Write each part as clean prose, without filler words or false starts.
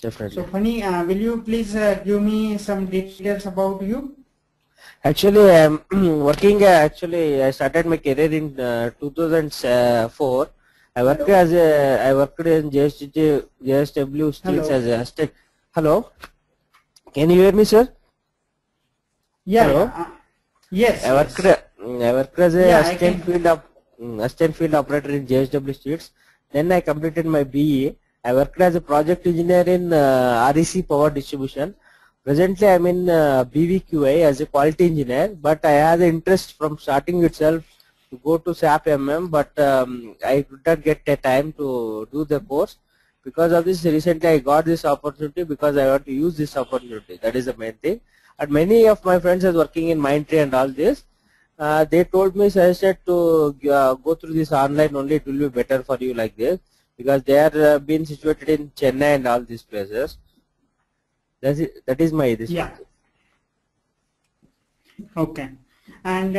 definitely. So Funny, will you please give me some details about you? Actually, I'm working. Actually, I started my career in 2004. I worked in JSW Steels Hello. as a assistant. Hello, can you hear me, sir? Yeah, Hello. yeah. Yes, yes. I worked as a Yeah, I can. assistant field operator in JSW Steels. Then I completed my BE. I worked as a project engineer in REC Power Distribution. Presently, I'm in BVQA as a quality engineer, but I had the interest from starting itself to go to SAP-MM, but I could not get the time to do the course. Because of this, recently I got this opportunity because I want to use this opportunity. That is the main thing. And many of my friends are working in Mindtree and all this. They told me, suggested to go through this online only. It will be better for you like this because they are being situated in Chennai and all these places. That is my this Yeah. one. Okay. And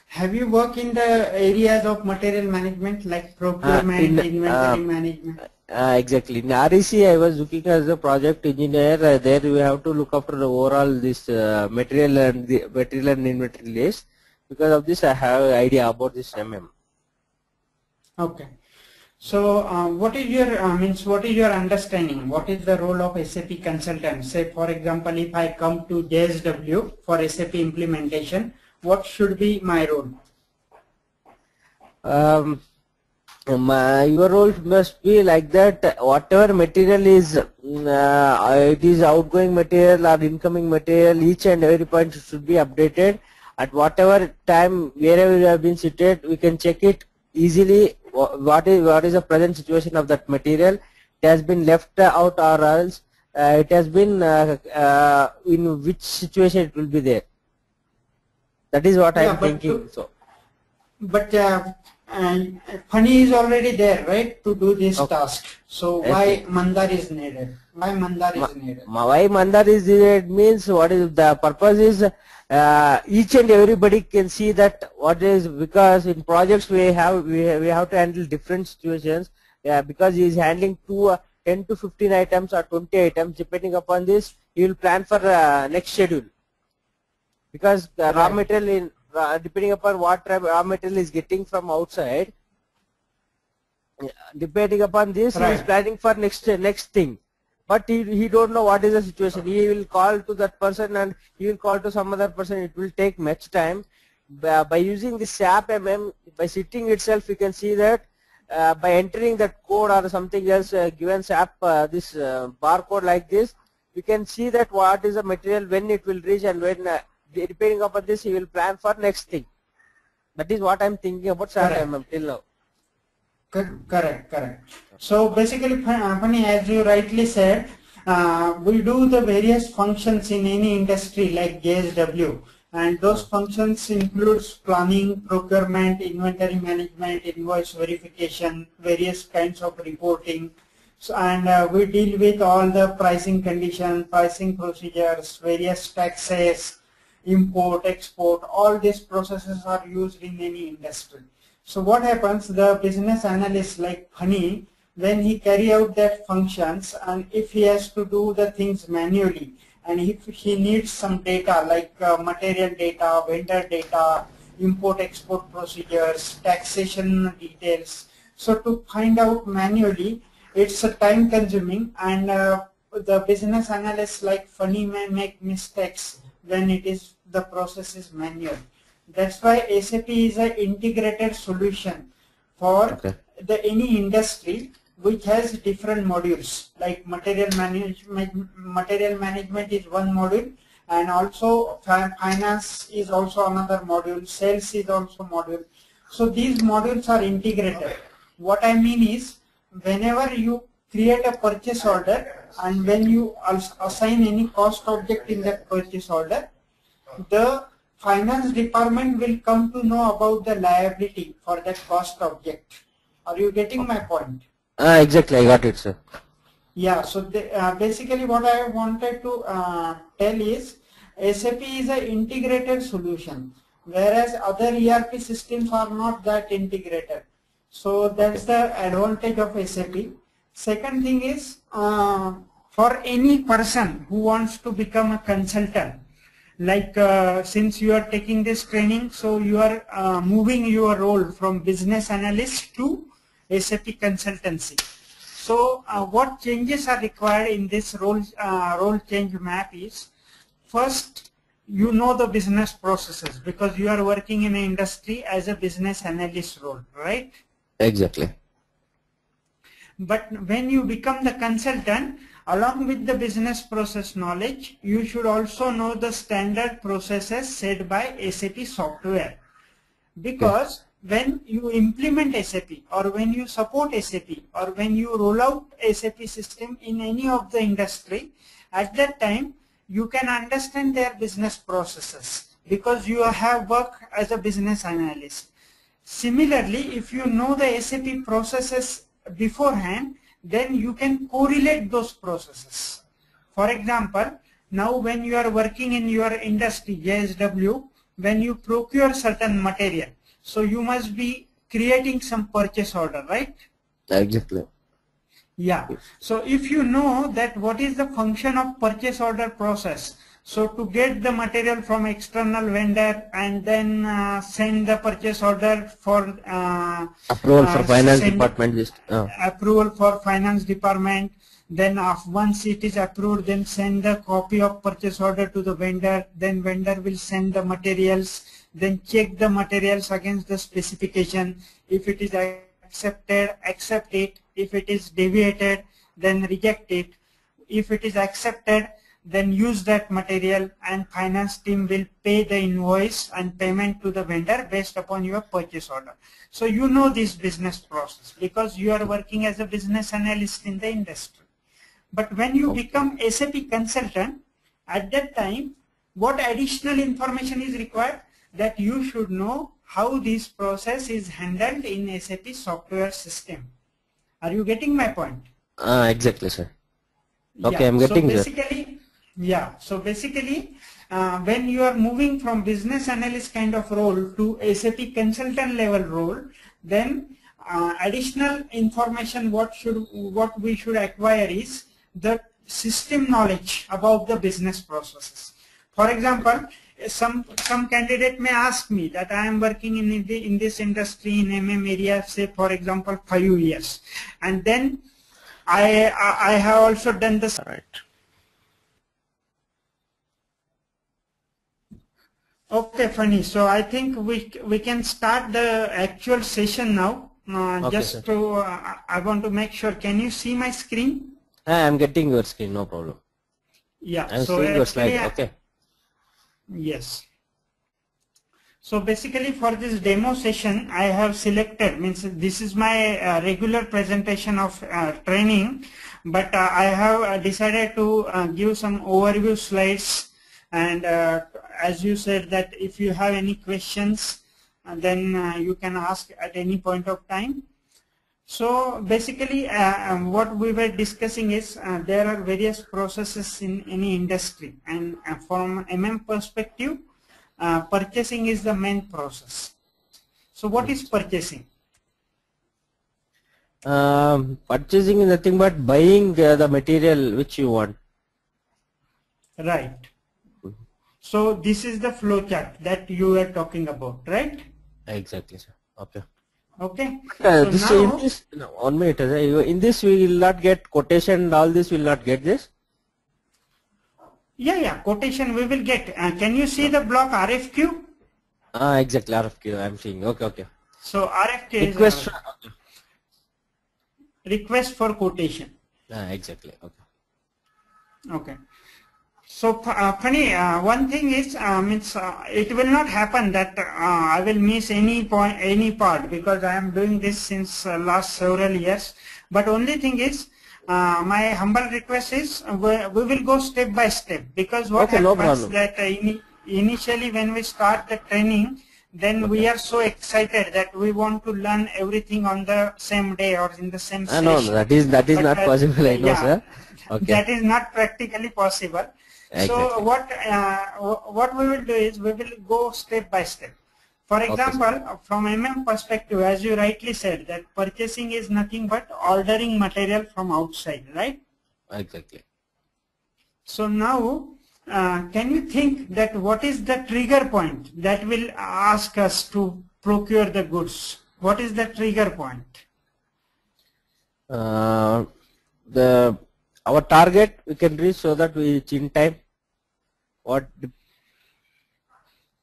have you worked in the areas of material management like procurement, inventory management? Exactly. In REC, I was looking as a project engineer. There we have to look after the overall this material and inventory list. Because of this, I have idea about this MM. Okay. So, what is your what is your understanding? What is the role of SAP consultant? Say, for example, if I come to JSW for SAP implementation, what should be my role? Your role must be like that. Whatever material is, it is outgoing material or incoming material. Each and every point should be updated. At whatever time, wherever you have been seated, we can check it easily. What is the present situation of that material? It has been left out or else it has been in which situation it will be there. That is what I am thinking. But Funny is already there, right, to do this task. So why Mandar is needed? Why Mandar is needed? Why Mandar is needed means what is the purpose is each and everybody can see that what is, because in projects we have to handle different situations. Because he is handling 10 to 15 items or 20 items, depending upon this he will plan for next schedule. Because the raw material in depending upon what raw material is getting from outside, depending upon this he is planning for next thing. But he don't know what is the situation. He will call to that person and he will call to some other person. It will take much time. By using the SAP-MM, by sitting itself, you can see that by entering that code or something else given SAP this barcode like this, you can see that what is the material, when it will reach, and when depending upon this he will plan for next thing. That is what I am thinking about SAP-MM till now. Correct. So basically, Funny, as you rightly said, we do the various functions in any industry like JSW, and those functions includes planning, procurement, inventory management, invoice verification, various kinds of reporting. So, and we deal with all the pricing conditions, pricing procedures, various taxes, import, export. All these processes are used in any industry. So what happens, the business analyst like Funny, when he carry out that functions, and if he has to do the things manually, and if he needs some data like material data, vendor data, import export procedures, taxation details, so to find out manually, it's a time consuming, and the business analyst like Funny may make mistakes when the process is manual. That's why SAP is an integrated solution for any industry which has different modules, like material management. Material management is one module, and also finance is also another module. Sales is also module. So these modules are integrated. What I mean is, whenever you create a purchase order and when you assign any cost object in that purchase order, the finance department will come to know about the liability for that cost object. Are you getting my point? Exactly, I got it, sir. Yeah, so basically what I wanted to tell is SAP is an integrated solution, whereas other ERP systems are not that integrated. So that's the advantage of SAP. Second thing is for any person who wants to become a consultant, like since you are taking this training, so you are moving your role from business analyst to SAP consultancy. So what changes are required in this role change map is, first, you know the business processes because you are working in an industry as a business analyst role, right? Exactly. But when you become the consultant, along with the business process knowledge, you should also know the standard processes set by SAP software. Because when you implement SAP or when you support SAP or when you roll out SAP system in any of the industry, at that time you can understand their business processes because you have worked as a business analyst. Similarly, if you know the SAP processes beforehand, then you can correlate those processes. For example, now when you are working in your industry, JSW, when you procure certain material, so you must be creating some purchase order, right? Exactly. Yeah. So if you know that what is the function of purchase order process, so to get the material from external vendor and then send the purchase order for approval for finance department. Approval for finance department. Then once it is approved, then send the copy of purchase order to the vendor. Then vendor will send the materials. Then check the materials against the specification. If it is accepted, accept it. If it is deviated, then reject it. If it is accepted, then use that material, and finance team will pay the invoice and payment to the vendor based upon your purchase order. So you know this business process because you are working as a business analyst in the industry. But when you become SAP consultant, at that time, what additional information is required? That you should know how this process is handled in SAP software system. Are you getting my point? Exactly, sir. Okay, yeah. I'm getting so basically, yeah. So basically, when you are moving from business analyst kind of role to SAP consultant level role, then additional information what we should acquire is the system knowledge about the business processes. For example, some candidate may ask me that I am working in this industry in MM area, say for example 5 years, and then I have also done this. Right. Okay, funny. So I think we can start the actual session now. Just to I want to make sure. Can you see my screen? I am getting your screen. No problem. Yeah. I am seeing your slide. Okay. Yes. So basically for this demo session, I have selected, means this is my regular presentation of training, but I have decided to give some overview slides, and as you said that if you have any questions, then you can ask at any point of time. So basically what we were discussing is there are various processes in any industry, and from MM perspective, purchasing is the main process. So what is purchasing? Purchasing is nothing but buying the material which you want. Right. So this is the flow chart that you were talking about, right? Exactly, sir. Okay. Okay. So 1 minute. In this we will not get quotation and all this will not get this. Yeah, quotation we will get. Can you see the block RFQ? Exactly, RFQ I am seeing. Okay. So RFQ request is request for quotation. Exactly. Okay. So funny, one thing is it will not happen that I will miss any part because I am doing this since last several years. But only thing is, my humble request is we will go step by step, because what happens that initially when we start the training, then we are so excited that we want to learn everything on the same day or in the same session. No, that is not possible. I know, sir. Okay. That is not practically possible. Exactly. So what we will do is we will go step by step. For example, from MM perspective, as you rightly said, that purchasing is nothing but ordering material from outside, right? Exactly. So now, can you think that what is the trigger point that will ask us to procure the goods? What is the trigger point? Our target we can reach so that we reach in time.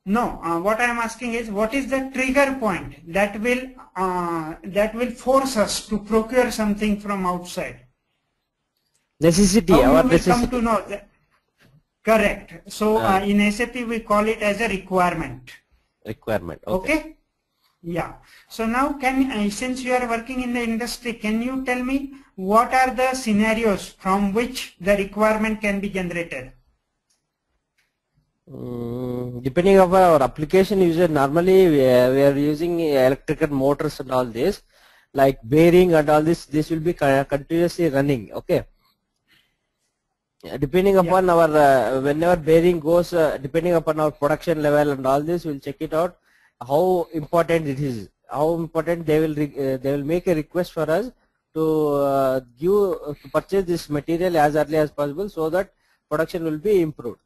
No, what I am asking is what is the trigger point that will force us to procure something from outside? Necessity. How Our you will necessity. come to know that? Correct. So in SAP we call it as a requirement. Requirement. Okay. Yeah. So now since you are working in the industry, can you tell me what are the scenarios from which the requirement can be generated? Depending upon our application user, normally we are using electrical motors and all this, like bearing and all this. This will be continuously running. Okay. Depending upon our whenever bearing goes, depending upon our production level and all this, we'll check it out how important it is. How important they will make a request for us to purchase this material as early as possible, so that production will be improved.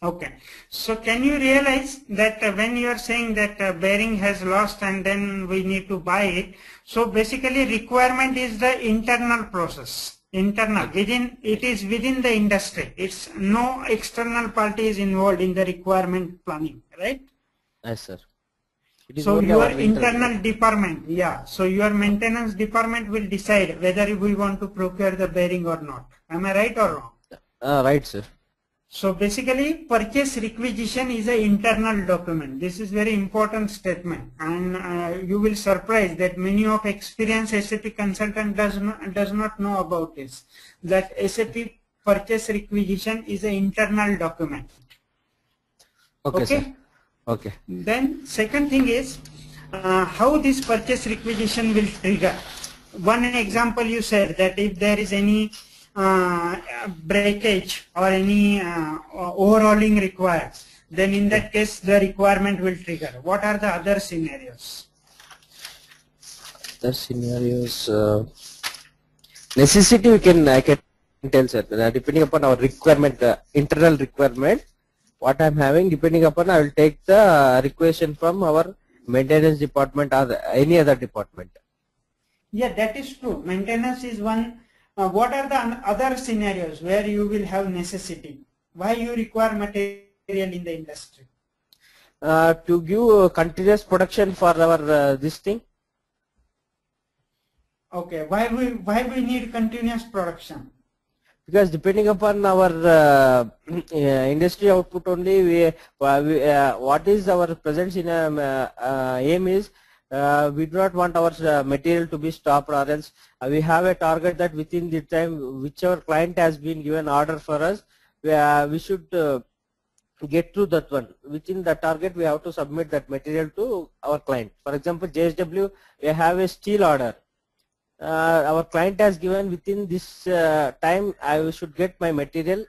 Okay. So can you realize that when you are saying that bearing has lost and then we need to buy it, so basically requirement is the internal process. Internal, it is within the industry. It's no external party is involved in the requirement planning, right? Yes, sir. So your internal department, so your maintenance department will decide whether we want to procure the bearing or not. Am I right or wrong? Right, sir. So basically purchase requisition is an internal document. This is very important statement, and you will surprise that many of experienced SAP consultant does not know about this, that SAP purchase requisition is an internal document. Okay. Sir. Okay. Then second thing is how this purchase requisition will trigger. One example you said that if there is any breakage or any overhauling required, then in that case the requirement will trigger. What are the other scenarios? Other scenarios, necessity I can tell, sir. Depending upon our requirement, internal requirement, what I'm having, depending upon, I will take the requisition from our maintenance department or any other department. Yeah, that is true. Maintenance is one. What are the other scenarios where you will have necessity? Why you require material in the industry? To give continuous production for our this thing. Okay, why we need continuous production? Because depending upon our industry output only, what is our presence in aim is, we do not want our material to be stopped, or else we have a target that within the time which our client has been given order for us, we should get through that one. Within the target we have to submit that material to our client. For example, JSW, we have a steel order. Our client has given within this time I should get my material,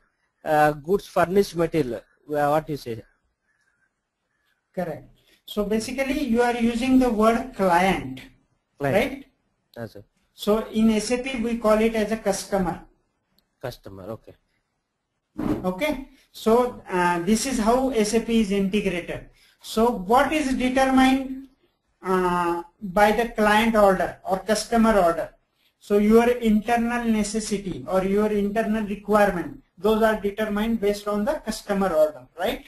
goods furnished material. What you say? Correct. So basically you are using the word client. Right? Yes, sir. So in SAP we call it as a customer. Customer, okay. Okay. So this is how SAP is integrated. So what is determined by the client order or customer order? So your internal necessity or your internal requirement, those are determined based on the customer order, right?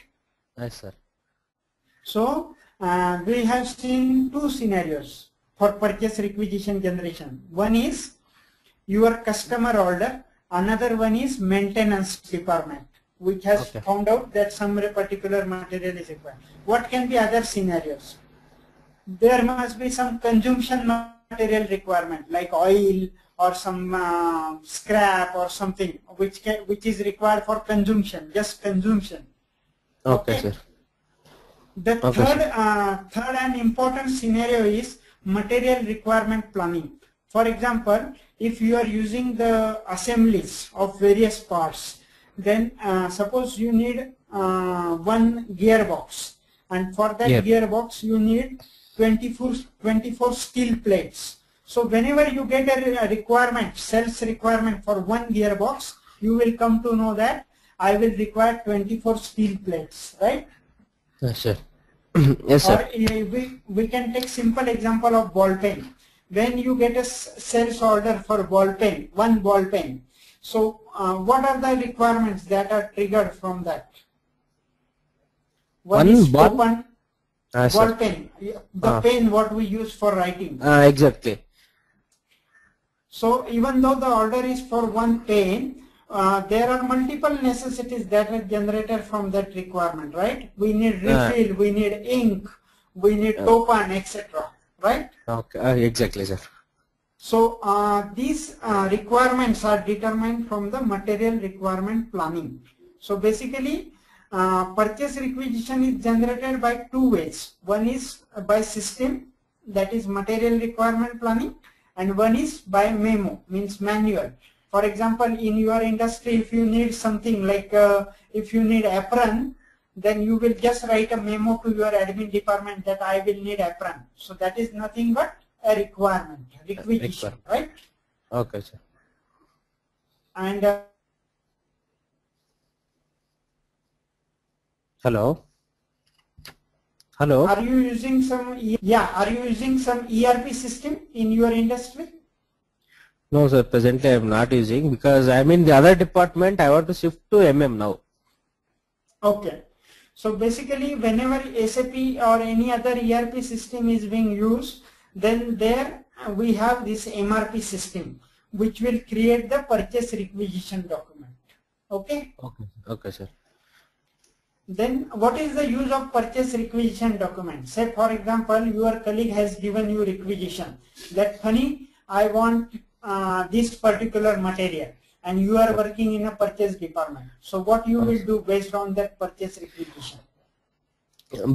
Yes, sir. So we have seen two scenarios for purchase requisition generation. One is your customer order, another one is maintenance department, which has found out that some particular material is required. What can be other scenarios? There must be some consumption material requirement like oil or some scrap or something which is required for consumption, just consumption. Okay, sir. The third and important scenario is material requirement planning. For example, if you are using the assemblies of various parts, then suppose you need one gearbox, and for that gearbox you need 24 steel plates. So whenever you get a requirement, sales requirement for one gearbox, you will come to know that I will require 24 steel plates, right? Yes, sir. Yes, sir. Or we can take simple example of ball pen. When you get a sales order for ball pen, one ball pen, so what are the requirements that are triggered from that? One is open ball pen, the pen what we use for writing. Exactly. So even though the order is for one pen, there are multiple necessities that are generated from that requirement, right? We need refill, we need ink, we need token, etc. Right? Okay, exactly, sir. So these requirements are determined from the material requirement planning. So basically, purchase requisition is generated by two ways. One is by system, that is material requirement planning, and one is by memo, means manual. For example, in your industry, if you need something like if you need apron, then you will just write a memo to your admin department that I will need apron. So that is nothing but a requirement, requisition, right? Okay, sir. And hello. Hello. Are you using some? Are you using some ERP system in your industry? No, sir. Presently, I am not using because I am in the other department. I want to shift to MM now. Okay. So basically, whenever SAP or any other ERP system is being used, then there we have this MRP system, which will create the purchase requisition document. Okay. Okay. Okay, sir. Then what is the use of purchase requisition document? Say for example, your colleague has given you requisition that, honey, I want this particular material, and you are working in a purchase department. So what you will do based on that purchase requisition?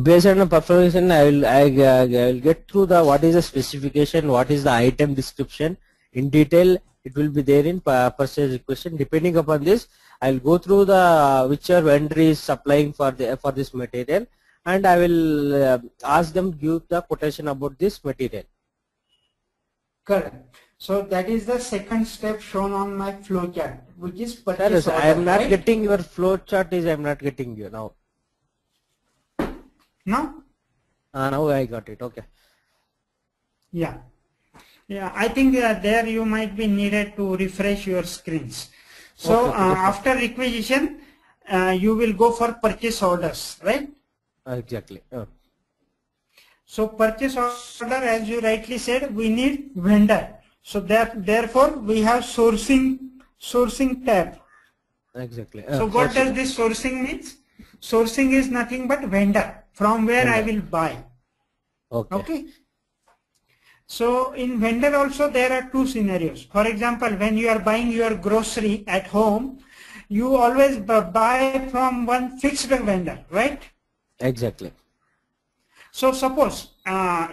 Based on the performance, I will get through the what is the specification, what is the item description in detail. It will be there in purchase requisition. Depending upon this, I will go through the whichever vendor is supplying for this material, and I will ask them give the quotation about this material. Correct. So that is the second step shown on my flow chart, which is purchase order. I am not getting your flow chart. I am not getting you now. No? Now I got it. Okay. Yeah. Yeah, I think there you might be needed to refresh your screens. So after requisition, you will go for purchase orders, right? Exactly. So purchase order, as you rightly said, we need vendor. So therefore we have sourcing tab. Exactly. So what does this sourcing means? Sourcing is nothing but vendor, from where I will buy. Okay. So in vendor also there are two scenarios. For example, when you are buying your grocery at home, you always buy from one fixed vendor, right? Exactly. So suppose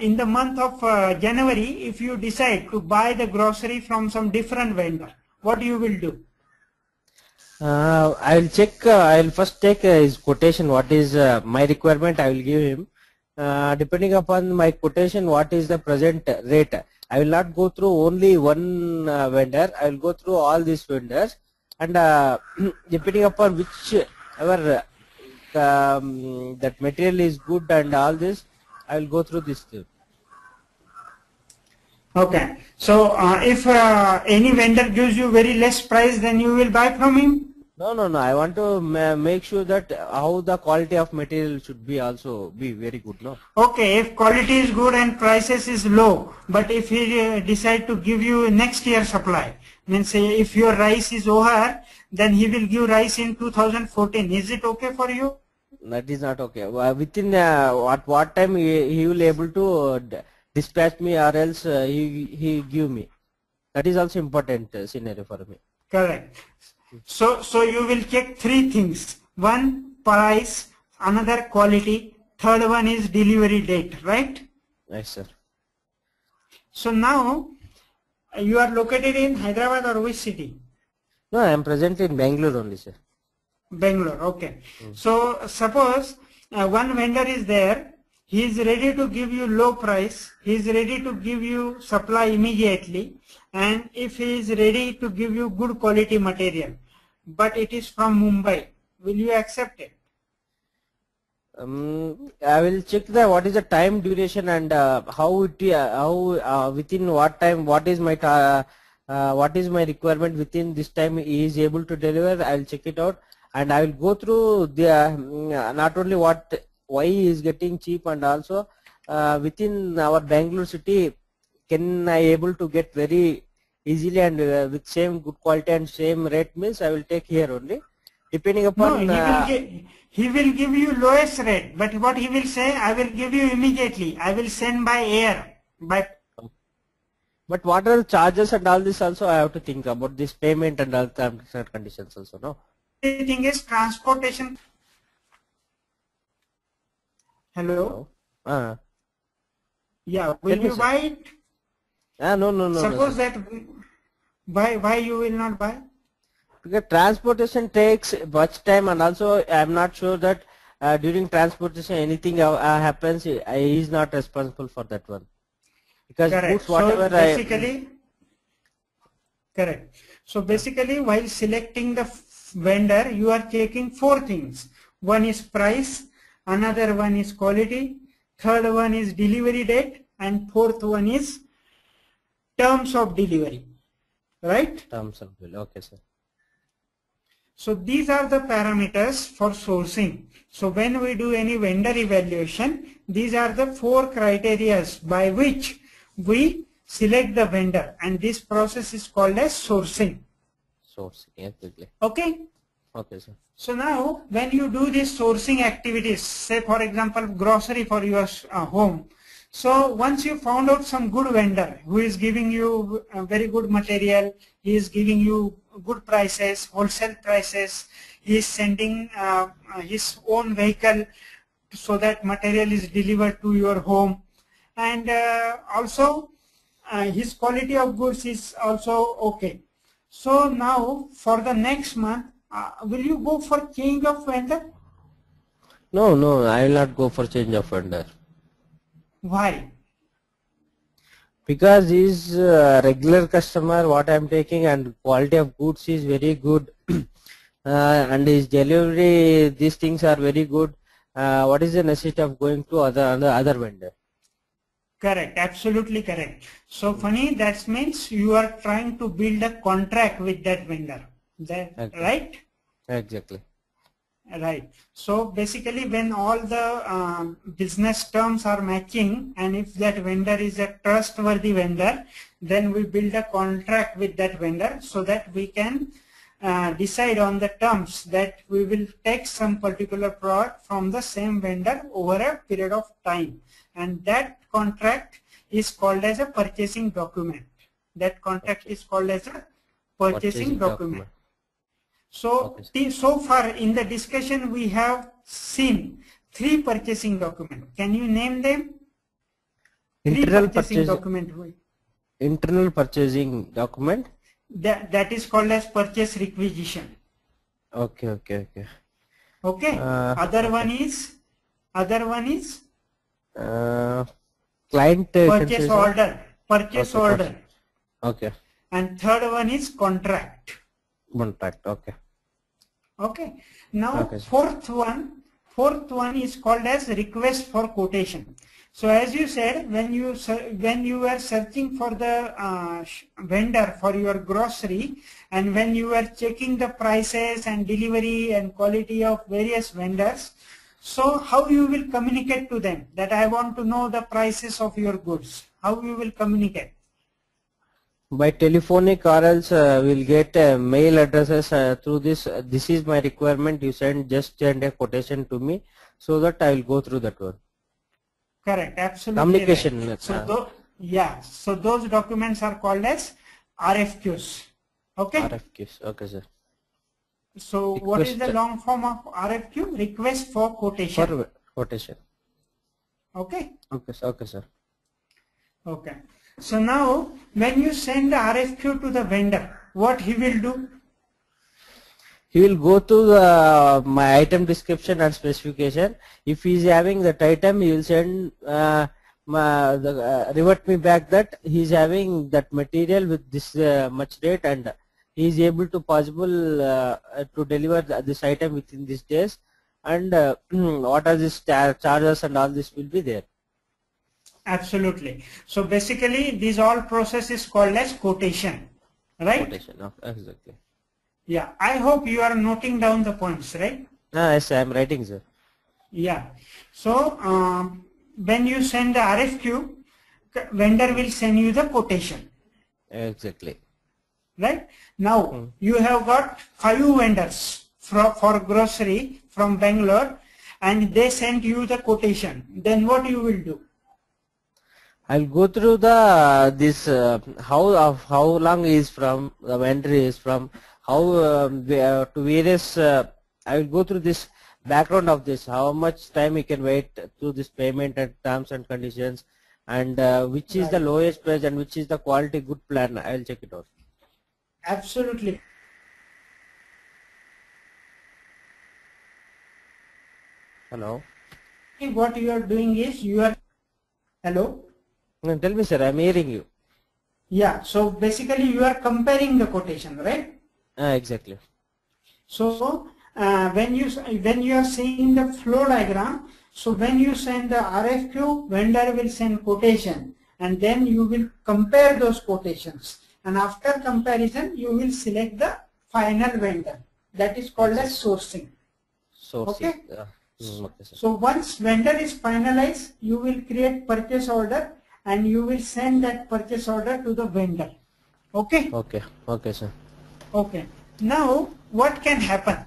in the month of January, if you decide to buy the grocery from some different vendor, what you will do? I will check. I will first take his quotation. What is my requirement? I will give him. Depending upon my quotation, what is the present rate? I will not go through only one vendor. I will go through all these vendors, and depending upon whichever that material is good and all this, I will go through this too. Okay. So if any vendor gives you very less price, then you will buy from him? No. I want to make sure that how the quality of material should be also be very good. No. Okay. If quality is good and prices is low, but if he decide to give you next year supply, means say if your rice is over, then he will give rice in 2014. Is it okay for you? That is not okay. Within what time he will able to dispatch me, or else he give me. That is also important scenario for me. Correct. So you will check three things. One, price, another quality, third one is delivery date, right? Yes, sir. So now you are located in Hyderabad or which city? No, I am present in Bangalore only, sir. Bangalore, okay. So suppose one vendor is there, he is ready to give you low price, he is ready to give you supply immediately, and if he is ready to give you good quality material. but it is from Mumbai. Will you accept it? I will check the what is the time duration and how it within what time, what is my requirement within this time he is able to deliver. I will check it out and I will go through the not only why he is getting cheap, and also within our Bangalore city can I able to get very easily and with same good quality and same rate, means I will take here only. Depending upon he will give you lowest rate, but what he will say, I will give you immediately. I will send by air. But what are the charges and all this also I have to think about this payment and all terms and conditions also, no? The thing is transportation. Hello? Yeah, will you buy it? No. Suppose that, why you will not buy? Because transportation takes much time, and also I am not sure that during transportation anything happens, he is not responsible for that one. Because goods, whatever so basically, correct. So basically, while selecting the vendor, you are checking 4 things. One is price, another one is quality, third one is delivery date, and fourth one is terms of delivery. Right? Terms of delivery. Okay, sir. So these are the parameters for sourcing. So when we do any vendor evaluation, these are the 4 criteria by which we select the vendor, and this process is called as sourcing. Sourcing, exactly. Okay? Okay, sir. So now when you do these sourcing activities, say for example grocery for your home. So once you found out some good vendor who is giving you a very good material, he is giving you good prices, wholesale prices, he is sending his own vehicle so that material is delivered to your home, and also his quality of goods is also okay. So now for the next month, will you go for change of vendor? No, I will not go for change of vendor. Why? Because he is a regular customer what I am taking, and quality of goods is very good and his delivery, these things are very good. What is the necessity of going to other vendor? Correct, absolutely correct. So funny, that means you are trying to build a contract with that vendor. Exactly. Right? Exactly. Right. So basically when all the business terms are matching, and if that vendor is a trustworthy vendor, then we build a contract with that vendor so that we can decide on the terms that we will take some particular product from the same vendor over a period of time. And that contract is called as a purchasing document. That contract is called as a purchasing document. So, so far in the discussion we have seen 3 purchasing documents. Can you name them? Internal purchasing document. Internal purchasing document. That is called as purchase requisition. Okay. Okay. Other one is client purchase order. Purchase order. Okay. And third one is contract. Contract. Okay. Okay. Now fourth one is called as request for quotation. So as you said, when you were searching for the vendor for your grocery, and when you were checking the prices and delivery and quality of various vendors, so how you will communicate to them that I want to know the prices of your goods? How you will communicate? By telephonic, or else we'll get mail addresses through this. This is my requirement. You just send a quotation to me, so that I will go through that one. Correct. Absolutely. Communication. Right. So so those documents are called as RFQs. Okay. RFQs. Okay, sir. So what is the long form of RFQ? Request for quotation. For quotation. Okay. Okay, sir. Okay. So now when you send the RFQ to the vendor, what he will do? He will go to my item description and specification. If he is having that item, he will send revert me back that he is having that material with this much rate, and he is able to possible to deliver this item within these days, and what are these charges and all this will be there. Absolutely. So basically these all process is called as quotation, right? Quotation, exactly. Yeah, I hope you are noting down the points, right? Yes, I am writing, sir. Yeah. So when you send the RFQ, vendor will send you the quotation. Exactly. Right? Now you have got 5 vendors for grocery from Bangalore, and they sent you the quotation. Then what you will do? I'll go through the this how long is from the vendor is from, how to various. I will go through this background of this, how much time you can wait to this payment and terms and conditions, and which is the lowest price and which is the quality good plan. I will check it out. Absolutely. Hello. What you are doing is you are, hello. Tell me, sir. I'm hearing you. Yeah. So basically you are comparing the quotation, right? Exactly. So when you are seeing the flow diagram, so when you send the RFQ, vendor will send quotation, and then you will compare those quotations, and after comparison you will select the final vendor. That is called as sourcing. Okay. Okay, so once vendor is finalized, you will create purchase order and you will send that purchase order to the vendor. Okay. Okay, sir. Okay. Now what can happen?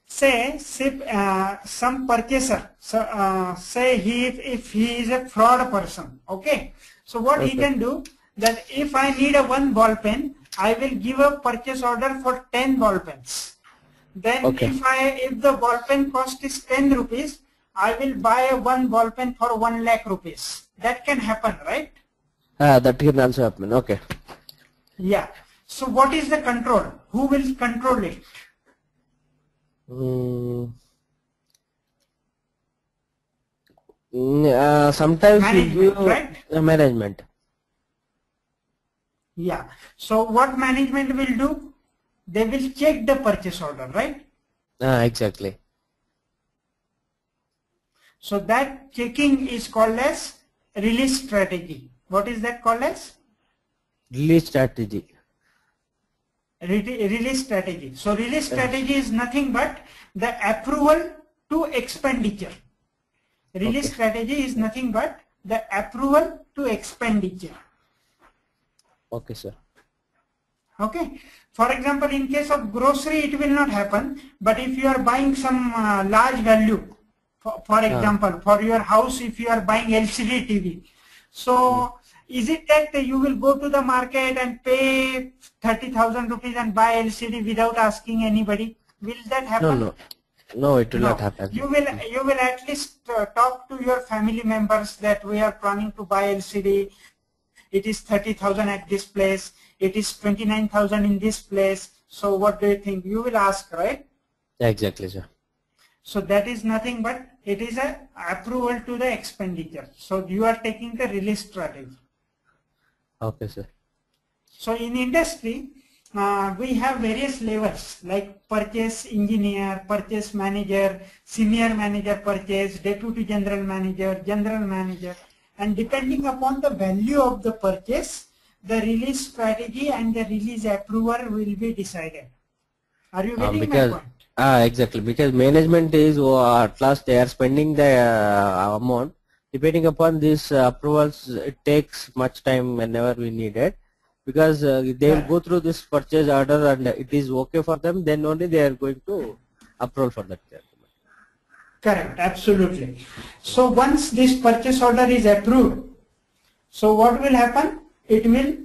Say some purchaser, so say if he is a fraud person, okay, so what he can do, that if I need a 1 ball pen, I will give a purchase order for 10 ball pens. Then if the ball pen cost is 10 rupees, I will buy a 1 ball pen for 1 lakh rupees. That can happen, right? That can also happen. Okay. Yeah. So what is the control? Who will control it? Sometimes management, right? Management. Yeah. So what management will do? They will check the purchase order, right? Exactly. So that checking is called as release strategy. What is that called as? Release strategy. Release strategy. So release strategy is nothing but the approval to expenditure. Release strategy is nothing but the approval to expenditure. Okay, sir. Okay. For example, in case of grocery, it will not happen. But if you are buying some large value, for example, for your house, if you are buying LCD TV, so is it that you will go to the market and pay 30,000 rupees and buy LCD without asking anybody? Will that happen? No, it will not happen. You will at least talk to your family members that we are planning to buy LCD. It is 30,000 at this place. It is 29,000 in this place. So what do you think? You will ask, right? Exactly, sir. So that is nothing but it is a approval to the expenditure. So you are taking the release strategy. Okay, sir. So in industry, we have various levels like purchase engineer, purchase manager, senior manager purchase, deputy general manager, and depending upon the value of the purchase, the release strategy and the release approval will be decided. Are you getting my point? Exactly, because management is at last they are spending the amount. Depending upon these approvals, it takes much time whenever we need it, because they will go through this purchase order and it is okay for them, then only they are going to approve for that. Correct, absolutely. So once this purchase order is approved, so what will happen? It will,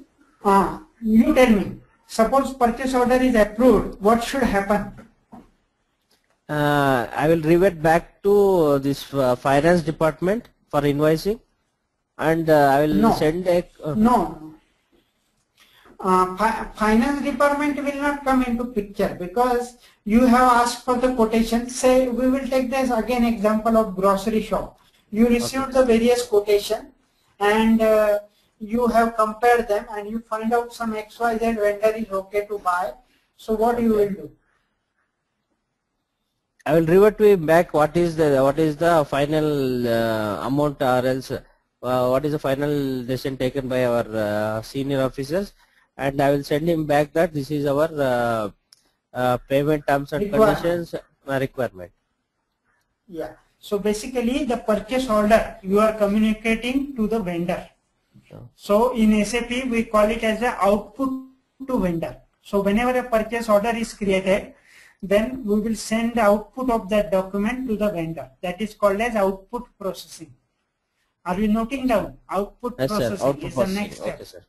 you tell me, suppose purchase order is approved, what should happen? I will revert back to this finance department for invoicing, and I will send a... Finance department will not come into picture because you have asked for the quotation. Say we will take this again example of grocery shop. You received the various quotation and you have compared them and you find out some XYZ vendor is okay to buy, So what you will do? I will revert to him back what is the final amount, or else what is the final decision taken by our senior officers, and I will send him back that this is our payment terms and conditions requirement. Yeah. So basically the purchase order you are communicating to the vendor. So in SAP we call it as the output to vendor. So whenever a purchase order is created, then we will send the output of that document to the vendor. That is called as output processing. Are you noting down? Output processing output is the next step. Okay, sir.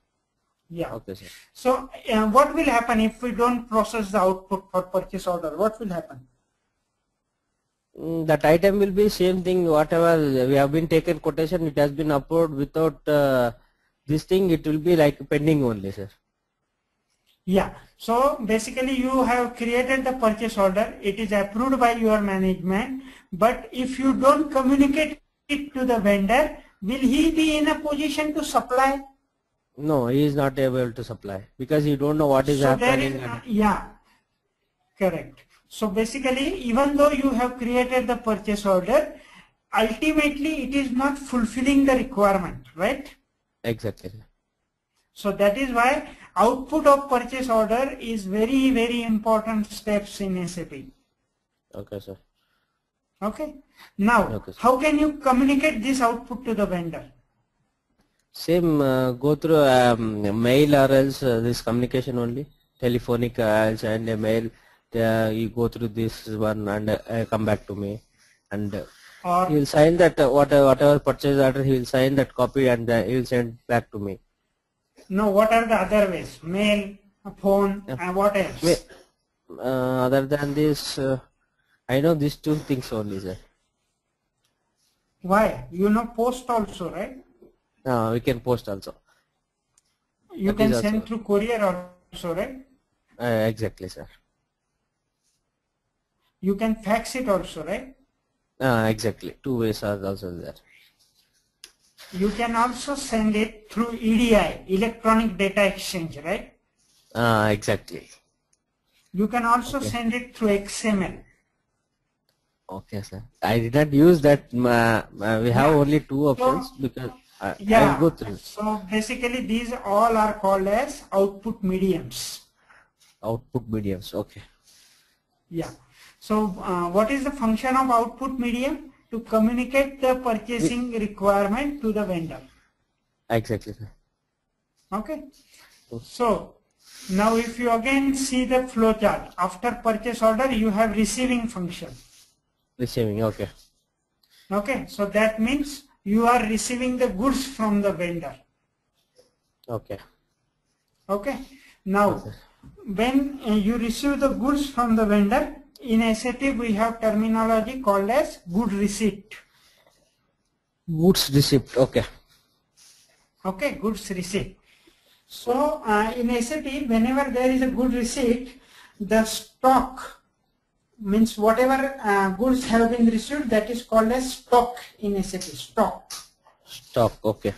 Yeah. Okay, sir. So what will happen if we don't process the output for purchase order? What will happen? That item will be same thing, whatever we have been taken quotation, it has been uploaded without this thing, it will be like pending only, sir. Yeah. So basically you have created the purchase order, it is approved by your management, but if you don't communicate it to the vendor, will he be in a position to supply? No, he is not able to supply because you don't know what is happening. Yeah, correct. So basically, even though you have created the purchase order, ultimately it is not fulfilling the requirement, right? Exactly. So that is why output of purchase order is very, very important steps in SAP. Okay, sir. Okay. Now, okay, how can you communicate this output to the vendor? Same, go through mail or else this communication only, telephonic else and a mail. You go through this one and come back to me, and he will sign that whatever purchase order, he will sign that copy and he will send back to me. No, what are the other ways? Mail, phone, and what else? Other than this, I know these two things only, sir. Why? You know post also, right? We can post also. You can send through courier also, right? Exactly, sir. You can fax it also, right? Exactly. Two ways are also there. You can also send it through EDI, electronic data exchange, right? Exactly. You can also send it through XML. Okay, sir. I did not use that. We have only two options because I will go through. So basically these all are called as output mediums. Output mediums, okay. Yeah. So what is the function of output medium? To communicate the purchasing requirement to the vendor. Exactly, sir. Okay. So now if you again see the flow chart, after purchase order you have receiving function. Receiving, okay. Okay, so that means you are receiving the goods from the vendor. Okay. Okay. Now, when you receive the goods from the vendor, in SAP we have terminology called as good receipt. Goods receipt, okay. Okay, goods receipt. So in SAP, whenever there is a good receipt, the stock means whatever goods have been received, that is called as stock in SAP. Stock. Stock, okay.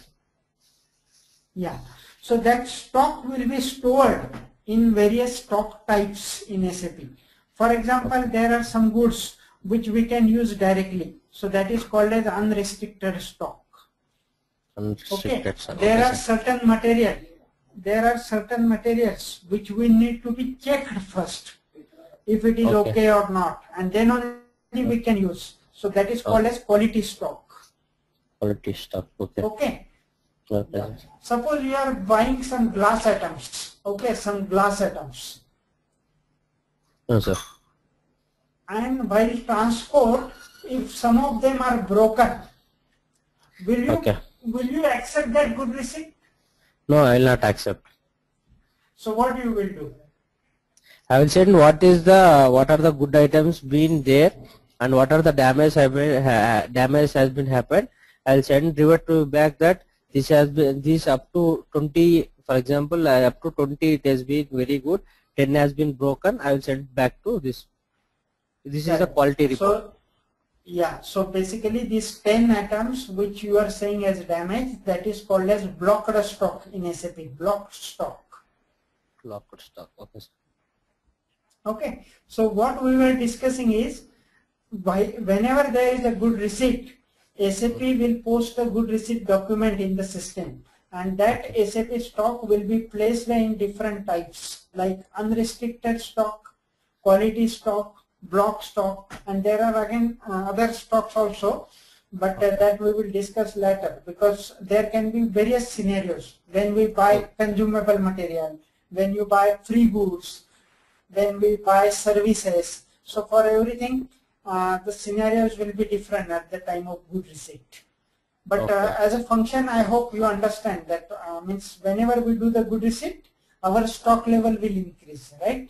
Yeah. So that stock will be stored in various stock types in SAP. For example, there are some goods which we can use directly. So that is called as unrestricted stock. Unrestricted stock. There are certain material. There are certain materials which we need to be checked first, if it is okay or not, and then only we can use. So that is called as quality stock. Quality stock, okay. Okay. Suppose you are buying some glass items. Okay, some glass items. No, sir. And while transport, if some of them are broken, will you accept that good receipt? No, I will not accept. So what you will do? I will send what are the good items been there and what are the damage has been happened. I will send revert to back that this has been up to 20, for example, up to 20 it has been very good. 10 has been broken. I will send back to this. This is the quality report. So, yeah, so basically these 10 items which you are saying as damage, that is called as blocked stock in SAP, blocked stock. Blocked stock, okay. Okay, so what we were discussing is, whenever there is a good receipt, SAP will post a good receipt document in the system, and that SAP stock will be placed in different types like unrestricted stock, quality stock, block stock, and there are again other stocks also, but that we will discuss later, because there can be various scenarios when we buy consumable material, when you buy free goods, when we buy services. So for everything, the scenarios will be different at the time of good receipt. But as a function, I hope you understand that means whenever we do the good receipt, our stock level will increase, right?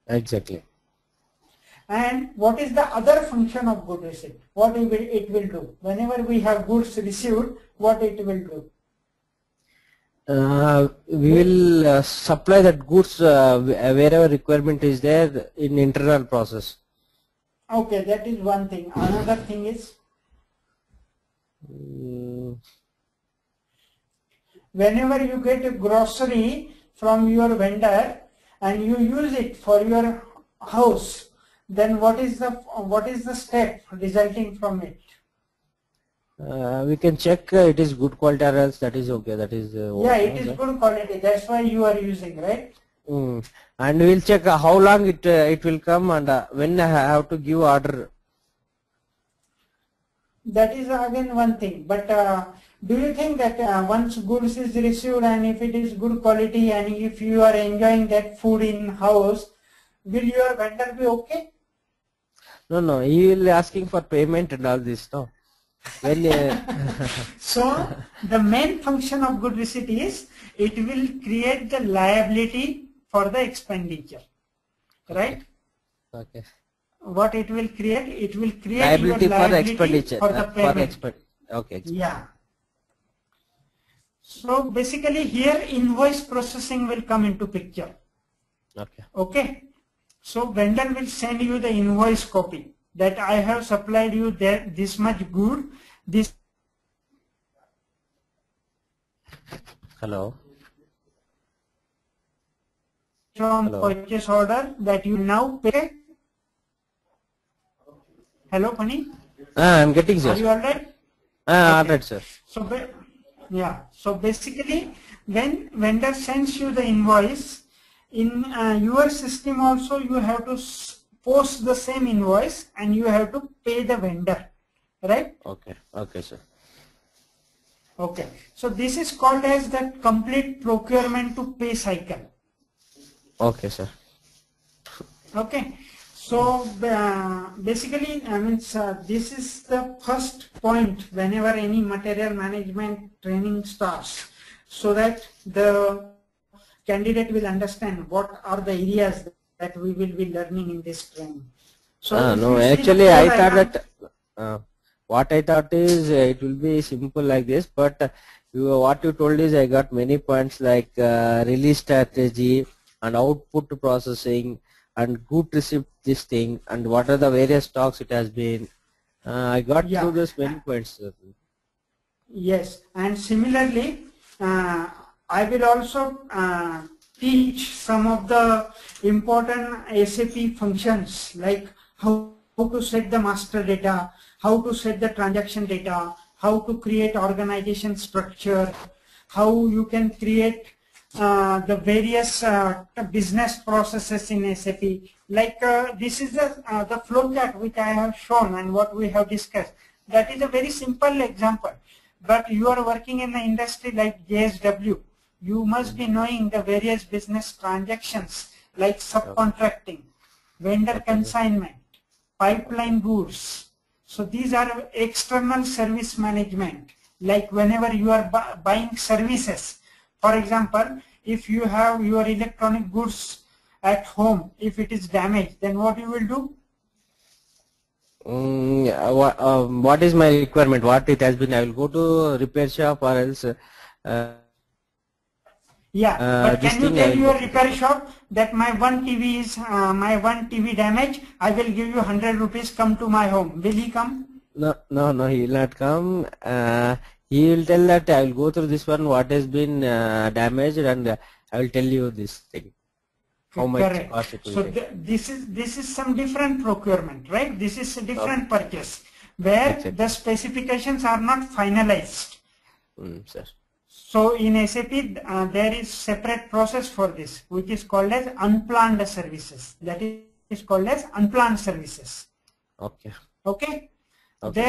Exactly. And what is the other function of good receipt? What it will do? Whenever we have goods received, what it will do? We will supply that goods wherever requirement is there in internal process. Okay, that is one thing. Another thing is, whenever you get a grocery from your vendor and you use it for your house, then what is the step resulting from it? We can check it is good quality or else that is okay. That is yeah, it is good quality. That's why you are using, right? And we'll check how long it will come and when I have to give order. That is again one thing. But do you think that once goods is received and if it is good quality and if you are enjoying that food in house, will your vendor be okay? No, he will be asking for payment and all this. No. When, so the main function of good receipt is it will create the liability for the expenditure, right? Okay. What it will create? It will create liability your for the liability expenditure. for the payment. Okay. Yeah. So basically here invoice processing will come into picture. Okay. Okay. So vendor will send you the invoice copy that I have supplied you this much good. This. Hello. From purchase order that you now pay. Hello, Pani. I'm getting sir. Are you alright? Alright, sir. So yeah. So basically, when vendor sends you the invoice, in your system also you have to post the same invoice and you have to pay the vendor, right? Okay. Okay, sir. Okay. So this is called as the complete procurement to pay cycle. Okay, sir. Okay. So basically, I mean, this is the first point whenever any material management training starts, so that the candidate will understand what are the areas that we will be learning in this training. So no, actually I thought that what I thought is it will be simple like this, but what you told is I got many points like release strategy and output processing and good receipt this thing and what are the various stocks it has been. I got through this many points. Yes, and similarly I will also teach some of the important SAP functions like how to set the master data, how to set the transaction data, how to create organization structure, how you can create the various business processes in SAP. Like this is the flow chart which I have shown and what we have discussed. That is a very simple example. But you are working in the industry like JSW. You must be knowing the various business transactions like subcontracting, vendor consignment, pipeline goods. So these are external service management. Like whenever you are buying services, for example, if you have your electronic goods at home, if it is damaged, then what you will do? What is my requirement? What it has been? I will go to repair shop or else. But can you tell your repair shop that my one TV is my one TV damage? I will give you 100 rupees. Come to my home. Will he come? No, he will not come. He will tell that I will go through this one. What has been damaged, and I will tell you this thing. how much Correct. cost it will So take. this is some different procurement, right? This is a different purchase where Exactly. the specifications are not finalized. Sir. So in SAP, there is separate process for this, which is called as unplanned services. That is called as unplanned services. Okay. Okay. Okay.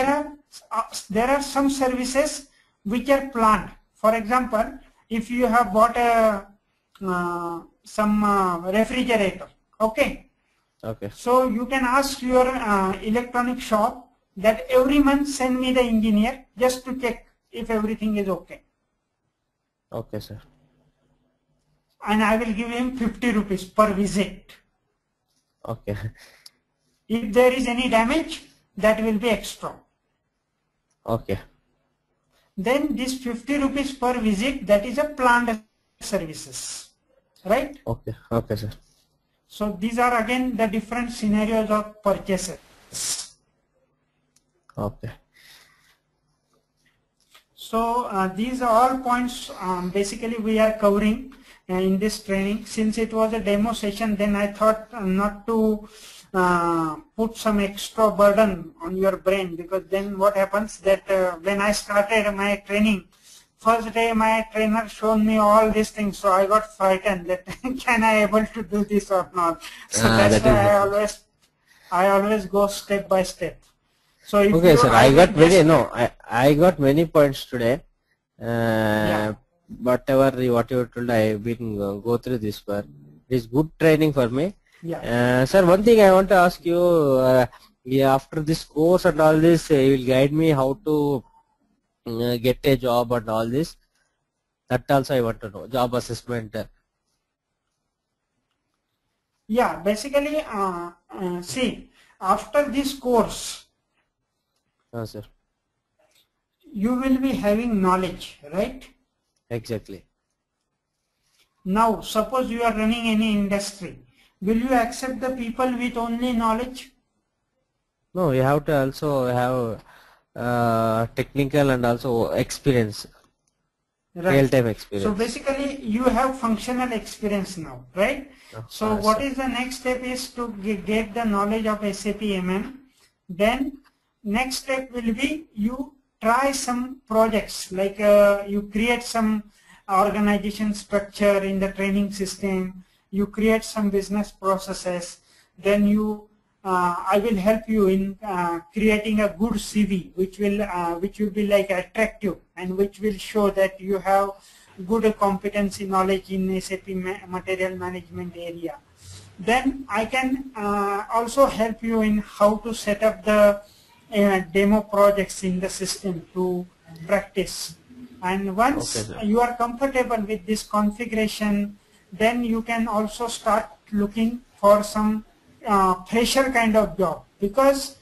There are some services which are planned. For example, if you have bought a some refrigerator, okay. Okay. So you can ask your electronic shop that every month send me the engineer just to check if everything is okay. Okay, sir. And I will give him 50 rupees per visit. Okay. If there is any damage, that will be extra. Okay. Then this 50 rupees per visit, that is a planned services, right? Okay. Okay, sir. So these are again the different scenarios of purchases. Okay. So these are all points basically we are covering in this training. Since it was a demo session, then I thought not to put some extra burden on your brain, because then what happens that when I started my training, first day my trainer showed me all these things, so I got frightened that can I able to do this or not. So that's why I always go step by step. So if okay, sir. I got many points today. Yeah. Whatever you told, I've been go through this one. It's good training for me. Yeah. Sir, one thing I want to ask you. Yeah, after this course and all this, you will guide me how to get a job and all this. That also I want to know. Job assessment. Yeah, basically, see, after this course, Sir. you will be having knowledge, right? Exactly. Now, suppose you are running any industry, will you accept the people with only knowledge? No, you have to also have technical and also experience, Right. real-time experience. So basically, you have functional experience now, right? So what sir. is the next step is to get the knowledge of SAP-MM. Then next step will be you try some projects, like you create some organization structure in the training system, you create some business processes, then you I will help you in creating a good CV which will be like attractive and which will show that you have good competency knowledge in SAP material management area. Then I can also help you in how to set up the demo projects in the system to practice. And once you are comfortable with this configuration, then you can also start looking for some fresher kind of job, because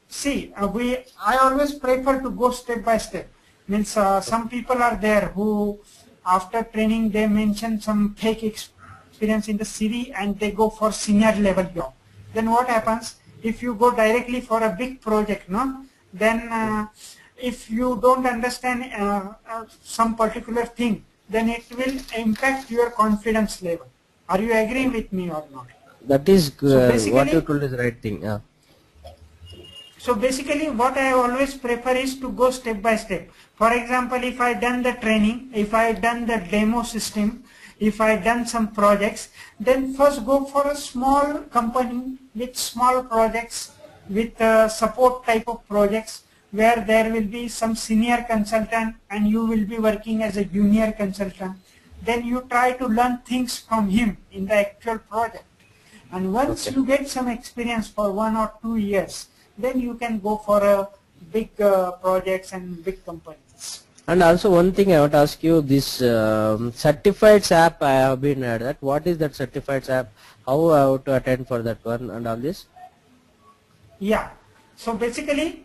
see, I always prefer to go step by step. Means some people are there who after training they mention some fake experience in the CV and they go for senior level job. Then what happens if you go directly for a big project, no? Then if you don't understand some particular thing, then it will impact your confidence level. Are you agreeing with me or not? That is what you told is the right thing. Yeah. So basically what I always prefer is to go step by step. For example, if I done the training, if I done the demo system, if I done some projects, then first go for a small company with small projects, with support type of projects, where there will be some senior consultant and you will be working as a junior consultant. Then you try to learn things from him in the actual project. And once you get some experience for 1 or 2 years, then you can go for a big projects and big companies. And also one thing I want to ask you, this certified SAP I have been at that. What is that certified SAP? How I have to attend for that one and all this? Yeah. So basically,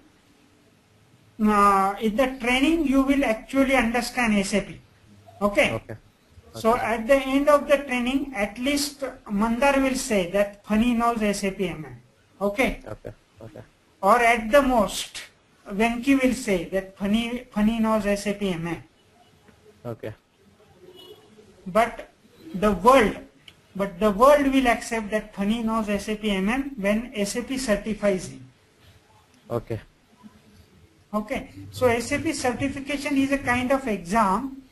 in the training you will actually understand SAP. Okay. So at the end of the training, at least Mandar will say that Phani knows SAP-MM. Okay. Or at the most, Venki will say that Phani knows SAP-MM. But the world but the world will accept that Funny knows SAP-MM when SAP certifies him. Okay. Okay, so SAP certification is a kind of exam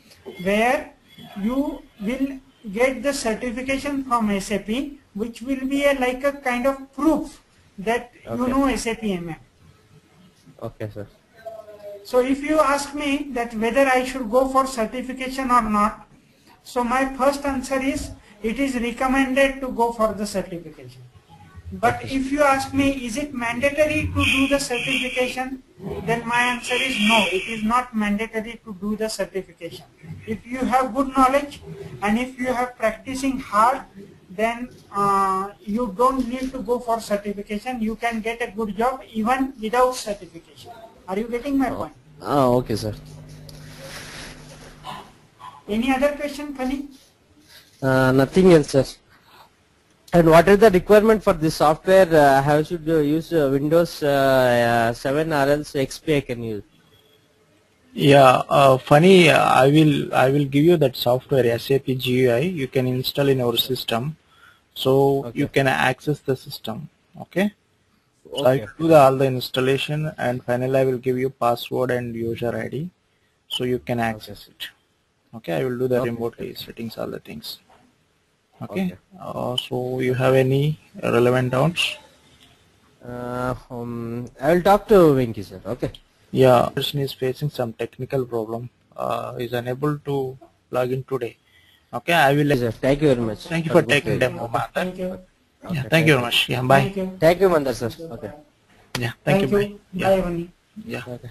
where you will get the certification from SAP, which will be like a kind of proof that you know SAP-MM. Okay, sir. So if you ask me that whether I should go for certification or not, so my first answer is it is recommended to go for the certification. But if you ask me, is it mandatory to do the certification, then my answer is no, it is not mandatory to do the certification. If you have good knowledge and if you have practicing hard, then you don't need to go for certification. You can get a good job even without certification. Are you getting my point? Oh, okay, sir. Any other question, Funny? Nothing else, sir. And what is the requirement for this software? How should you use Windows 7 or else XP I can use? Yeah, Funny, I will give you that software SAP GUI. You can install in our system, so you can access the system. Okay. So I will do all the installation, and finally I will give you password and user ID, so you can access it. Okay, I will do the remotely settings, all the things. Okay. So you have any relevant doubts? I will talk to Venki, sir. Okay. Yeah, person is facing some technical problem. Is unable to log in today. Okay, I will. Yes, sir. Thank you very much. Thank you for taking demo. Thank you. Yeah, thank you very much. Yeah, bye. Thank you. Thank you, Mandar, sir. Okay. Yeah, thank you. Bye. Bye, Funny. Yeah. Okay.